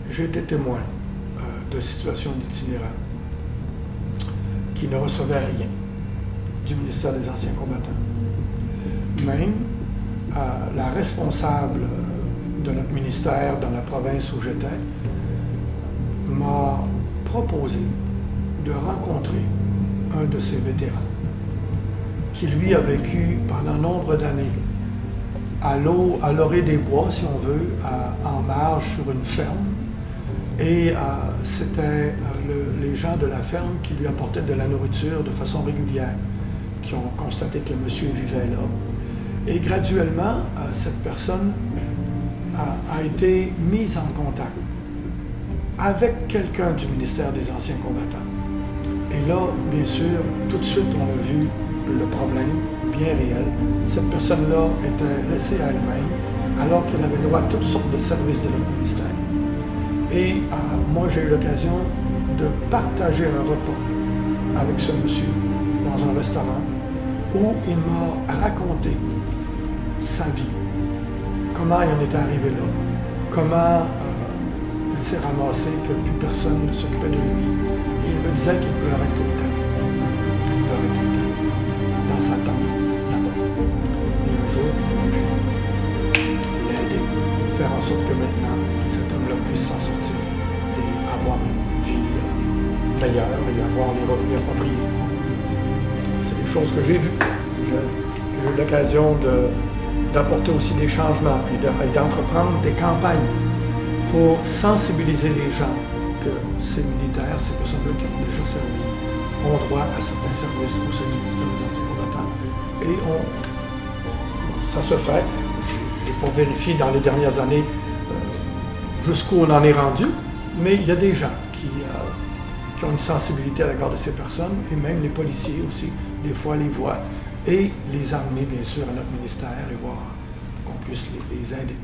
j'ai été témoin de situations d'itinérants qui ne recevaient rien du ministère des Anciens combattants. Même la responsable de notre ministère dans la province où j'étais m'a proposé de rencontrer un de ces vétérans qui, lui, a vécu pendant nombre d'années à l'orée des bois, si on veut, en marge sur une ferme. Et c'était les gens de la ferme qui lui apportaient de la nourriture de façon régulière, qui ont constaté que le monsieur vivait là. Et graduellement, cette personne a été mise en contact avec quelqu'un du ministère des Anciens combattants. Et là, bien sûr, tout de suite, on a vu le problème bien réel. Cette personne-là était laissée à elle-même, alors qu'elle avait droit à toutes sortes de services de notre ministère. Et moi, j'ai eu l'occasion de partager un repas avec ce monsieur dans un restaurant où il m'a raconté sa vie, comment il en était arrivé là, comment il s'est ramassé que plus personne ne s'occupait de lui. Et il me disait qu'il pleurait tout le temps. Il pleurait tout le temps, dans sa tente, là-bas. Et un jour, on a pu l'aider, faire en sorte que maintenant, cet homme-là puisse s'en sortir et avoir une vie meilleure et avoir les revenus appropriés. C'est des choses que j'ai vues. J'ai eu l'occasion d'apporter aussi des changements et d'entreprendre des campagnes pour sensibiliser les gens que ces militaires, ces personnes-là qui ont déjà servi, ont droit à certains services au sein du ministère des Anciens combattants. Et ça se fait. Je n'ai pas vérifié dans les dernières années jusqu'où on en est rendu, mais il y a des gens qui ont une sensibilité à l'égard de ces personnes, et même les policiers aussi, des fois les voient, et les amener bien sûr à notre ministère et voir qu'on puisse les aider.